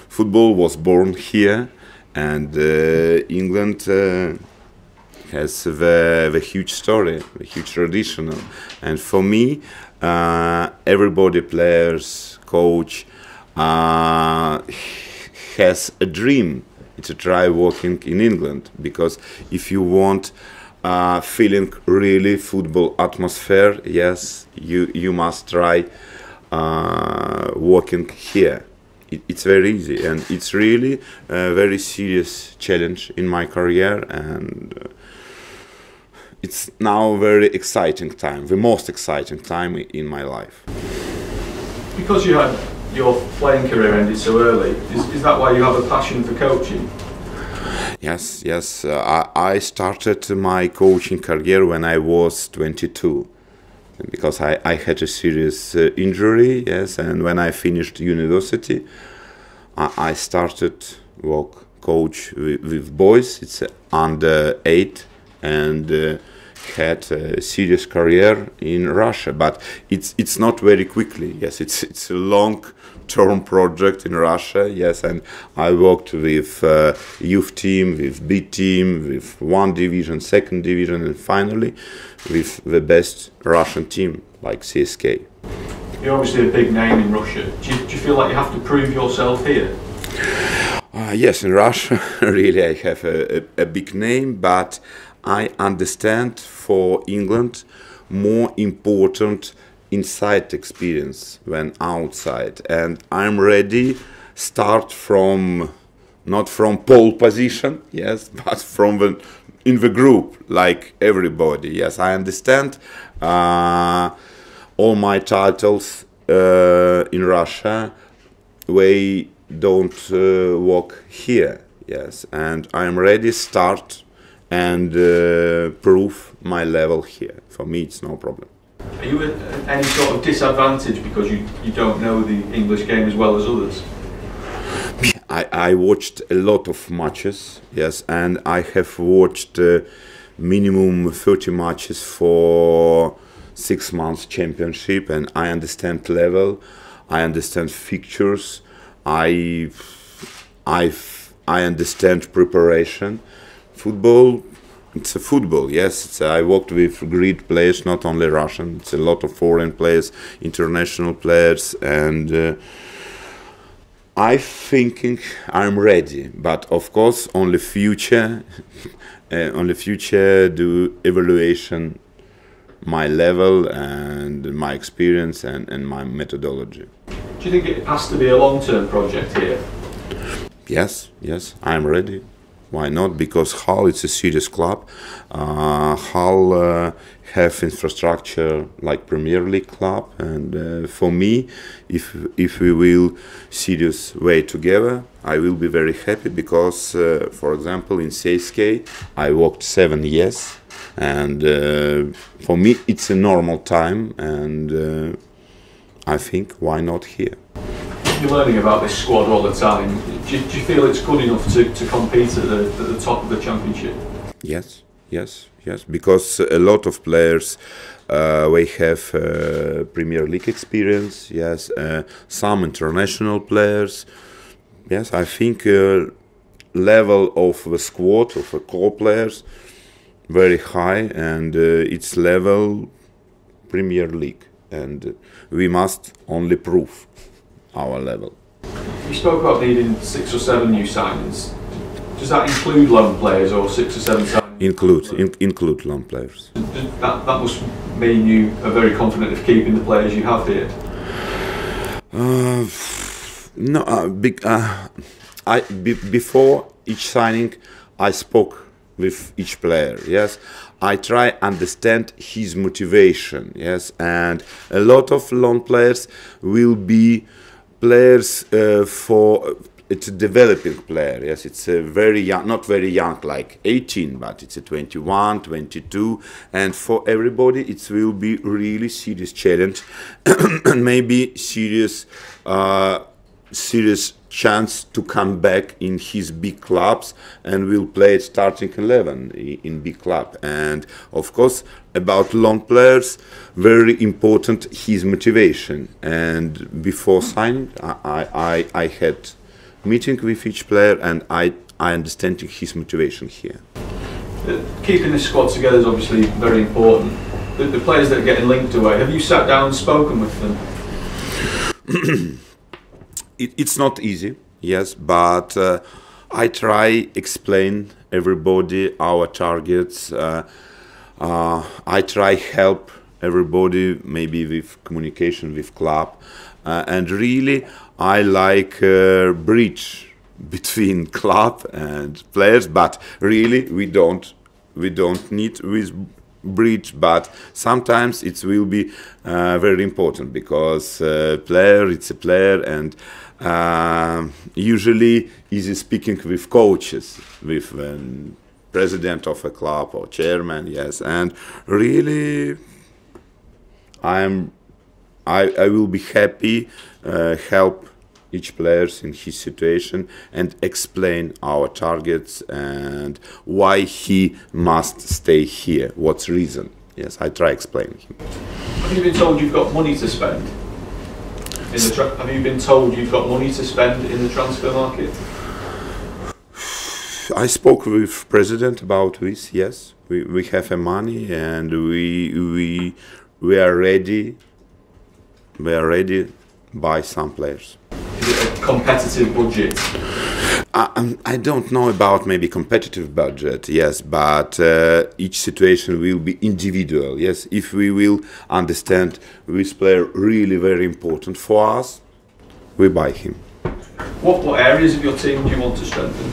football was born here, and England has the huge story, the huge tradition. And for me, everybody, players, coach, has a dream to try working in England, because if you want feeling really football atmosphere, yes, you must try working here. It's very easy, and it's really a very serious challenge in my career, and it's now a very exciting time, the most exciting time in my life. Because you had your playing career ended so early, is that why you have a passion for coaching? Yes. I started my coaching career when I was 22, because I had a serious injury, yes, and when I finished university, I started coach with boys. It's under 8, and had a serious career in Russia, but it's not very quickly. Yes, it's a long-term project in Russia. Yes, and I worked with youth team, with B team, with 1 division, 2nd division, and finally with the best Russian team like CSK. You're obviously a big name in Russia. Do you feel like you have to prove yourself here? Yes, in Russia, really, I have a big name, but I understand for England more important inside experience than outside, and I'm ready start from not from pole position, yes, but from in the group like everybody. Yes, I understand all my titles in Russia. We don't work here, yes, and I'm ready start and prove my level here. For me, it's no problem. Are you at any sort of disadvantage because you don't know the English game as well as others? I watched a lot of matches, yes, and I have watched minimum 30 matches for 6 months championship, and I understand level, I understand fixtures, I understand preparation. Football, it's a football, yes. I worked with great players, not only Russian. It's a lot of foreign players, international players, and I thinking I'm ready. But of course, only future do evaluation my level and my experience and my methodology. Do you think it has to be a long-term project here? Yes, I'm ready. Why not? Because Hull is a serious club. Hull have infrastructure like Premier League club, and for me, if we will serious way together, I will be very happy. Because, for example, in CSK, I worked 7 years, and for me, it's a normal time, and I think why not here? You're learning about this squad all the time. Do you feel it's good enough to compete at the top of the championship? Yes. Because a lot of players, we have Premier League experience. Yes, some international players. Yes, I think level of the squad of the core players very high, and it's level Premier League, and we must only prove our level. You spoke about needing 6 or 7 new signings. Does that include loan players or 6 or 7 signings? Include loan players. That must mean you are very confident of keeping the players you have here. Before each signing, I spoke with each player. Yes, I try understand his motivation. Yes, and a lot of loan players will be players it's a developing player. Yes, it's a very young, not very young, like 18, but it's a 21, 22, and for everybody it will be really serious challenge and maybe serious serious chance to come back in his big clubs and will play at starting 11 in big club. And of course, about long players, very important his motivation. And before signing, I had meeting with each player, and I understand his motivation here. Keeping the squad together is obviously very important. The players that are getting linked away, have you sat down and spoken with them? It's not easy, yes, but I try explain everybody our targets. I try help everybody, maybe with communication with club, and really I like bridge between club and players. But really we don't need with bridge, but sometimes it will be very important, because player, it's a player, and usually easy speaking with coaches, with president of a club or chairman, yes, and really I will be happy help each player in his situation and explain our targets and why he must stay here, what's reason. Yes, I try explaining him. Have you been told you've got money to spend? Have you been told you've got money to spend in the transfer market? I spoke with president about this. Yes, we have money, and we are ready. We are ready buy some players. Is it a competitive budget? I don't know about maybe competitive budget, yes, but each situation will be individual, yes. If we will understand this player really very important for us, we buy him. What areas of your team do you want to strengthen?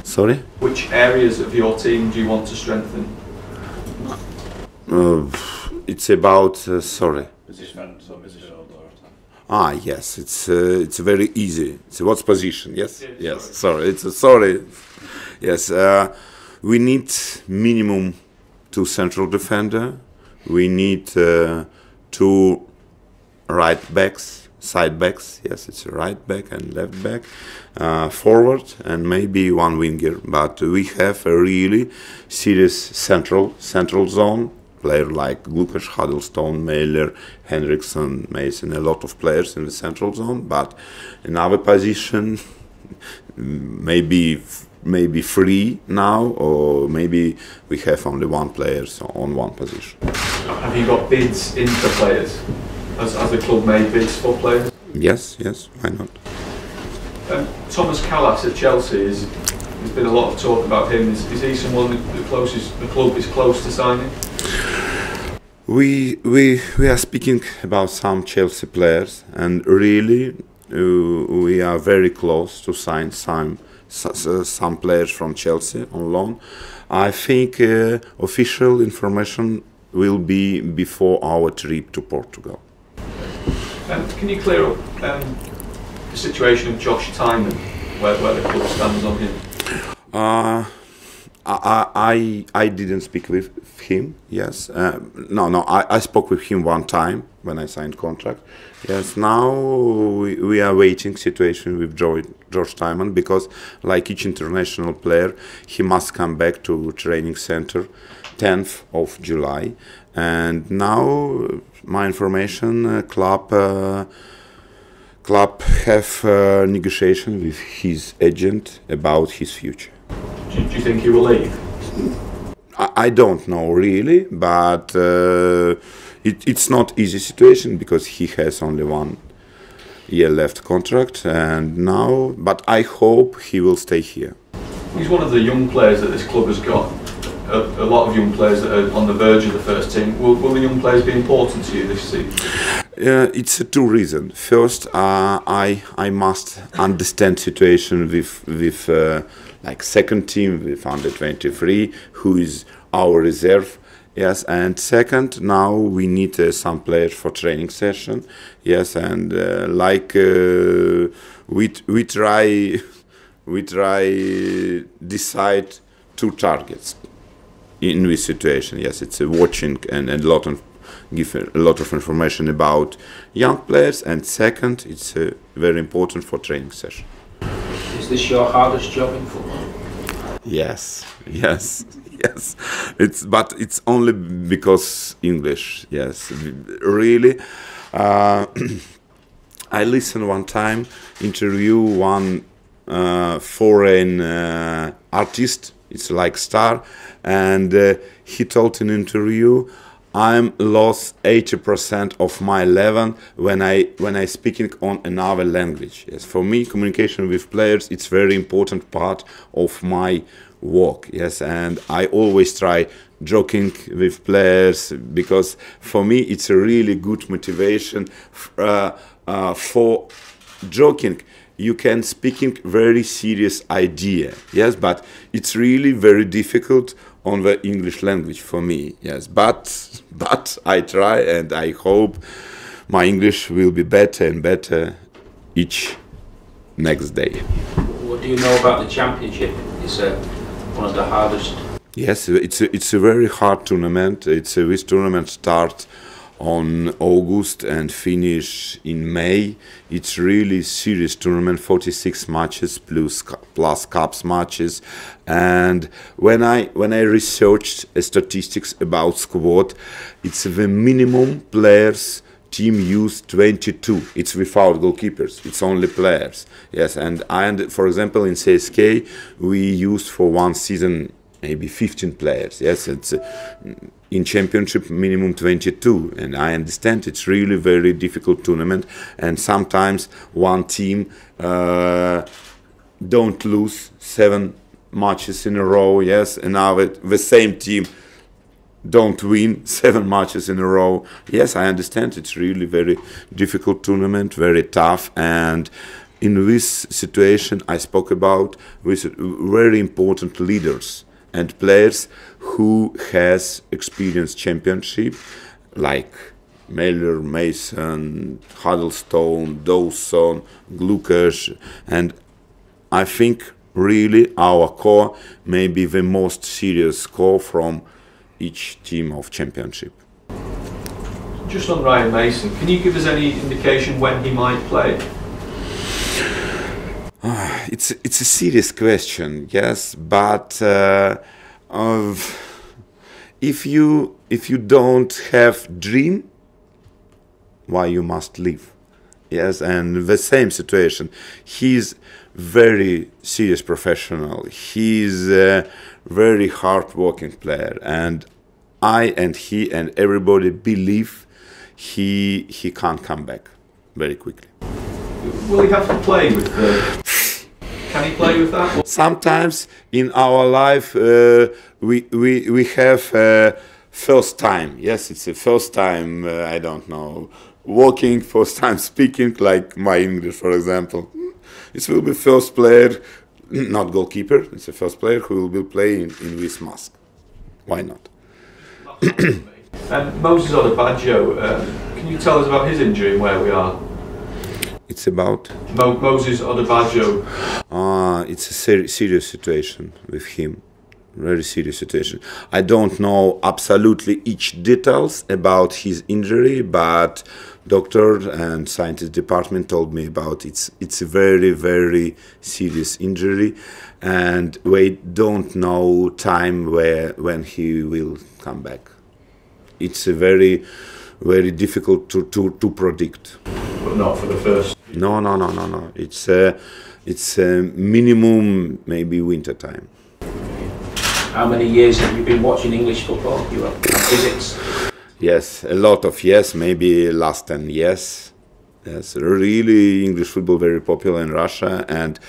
Sorry? Which areas of your team do you want to strengthen? It's about, sorry. Position. Yes, it's very easy. So what's position? Yes, yeah, yes. Sorry, sorry. Yes, we need minimum 2 central defender. We need 2 right backs, side backs. Yes, it's a right back and left back, forward, and maybe 1 winger. But we have a really serious central zone. Player like Lukas, Huddlestone, Mailer, Henriksen, Mason, a lot of players in the central zone. But in our position, maybe 3 now, or maybe we have only 1 player on 1 position. Have you got bids in for players? Has the club made bids for players? Yes, why not? Thomas Kallas at Chelsea, there's been a lot of talk about him. Is he someone the club is close to signing? We are speaking about some Chelsea players, and really we are very close to sign some players from Chelsea on loan. I think official information will be before our trip to Portugal. Can you clear up the situation of Josh Tymon, where the club stands on him? I didn't speak with him. Yes, I spoke with him 1 time when I signed contract. Yes, now we are waiting situation with Josh Tymon, because like each international player, he must come back to training center 10th of July. And now my information, club have negotiation with his agent about his future. Do you think he will leave? I don't know really, but it's not easy situation, because he has only 1 year left contract, and now. But I hope he will stay here. He's one of the young players that this club has got. A lot of young players that are on the verge of the first team. Will the young players be important to you this season? It's 2 reasons. First, I must understand situation with like second team, with under 23, who is our reserve. Yes, and second, now we need some players for training session. Yes, and we try decide 2 targets in this situation. Yes, it's a watching and a lot of give a lot of information about young players, and second, it's very important for training session. Is this your hardest job in football? Yes. But it's only because English. Yes, really. I listened one time interview one foreign artist. It's like star, and he told in interview, I'm lost 80% of my level when I speaking on another language. Yes, for me, communication with players, it's very important part of my work. Yes, and I always try joking with players, because for me it's a really good motivation for joking. You can speaking very serious idea, yes, but it's really very difficult on the English language for me, yes. But I try, and I hope my English will be better and better each next day. What do you know about the championship? It's one of the hardest. Yes, it's a very hard tournament. This tournament starts on August and finish in May. It's really serious tournament, 46 matches plus cups matches. And when I researched statistics about squad, it's the minimum players team use 22. It's without goalkeepers. It's only players. Yes, and for example in CSK we used for one season maybe 15 players. Yes, it's in championship minimum 22, and I understand it's really very difficult tournament, and sometimes one team don't lose 7 matches in a row. Yes, and now the same team don't win 7 matches in a row. Yes, I understand it's really very difficult tournament, very tough, and in this situation I spoke about with very important leaders and players who has experienced championship, like Mailer, Mason, Huddlestone, Dawson, Glukas, and I think really our core may be the most serious core from each team of championship. Just on Ryan Mason, can you give us any indication when he might play? It's a serious question, yes, but if you don't have dream, why you must live? Yes, and the same situation. He's very serious professional. He's a very hard-working player, and I and he and everybody believe he can't come back very quickly. Will he have to play with the? Can he play with that? Sometimes in our life we have first time. Yes, it's the first time. I don't know, walking, first time speaking, like my English, for example. It will be first player, not goalkeeper. It's the first player who will be playing in this mask. Why not? And Moses Odubajo, can you tell us about his injury and where we are? It's about Moses Odubajo. It's a serious situation with him. Very serious situation. I don't know absolutely each details about his injury, but doctor and scientist department told me about it's a very, very serious injury, and we don't know time when he will come back. It's a very, very difficult to predict. But not for the first. No. It's a minimum maybe winter time. How many years have you been watching English football? You have visits? Yes, a lot of years, maybe last 10 years. Yes, really English football very popular in Russia, and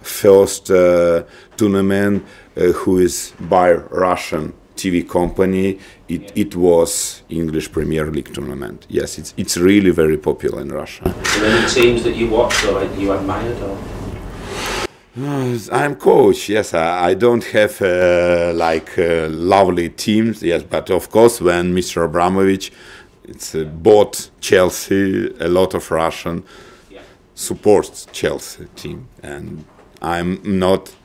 first tournament who is by Russian TV company, it was English Premier League tournament. Yes, it's really very popular in Russia. Are there any teams that you watched or that you admired? Or? I'm coach. Yes, I don't have lovely teams. Yes, but of course when Mr. Abramovich, it's bought Chelsea, a lot of Russian supports Chelsea team, and I'm not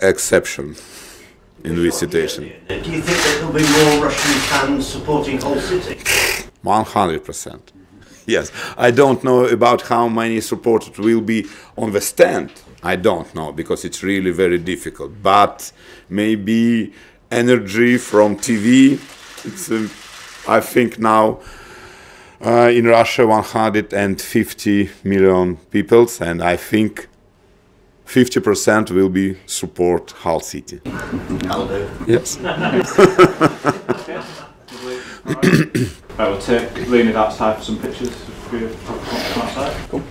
exception. in this situation. Do you think that there'll be more Russian fans supporting Hull City? 100%. Yes, I don't know about how many supporters will be on the stand. I don't know, because it's really very difficult. But maybe energy from TV. It's, I think now in Russia 150 million people, and I think 50% will be support Hull City. I'll do. Yes. I will take Leonid outside for some pictures. Outside. Cool.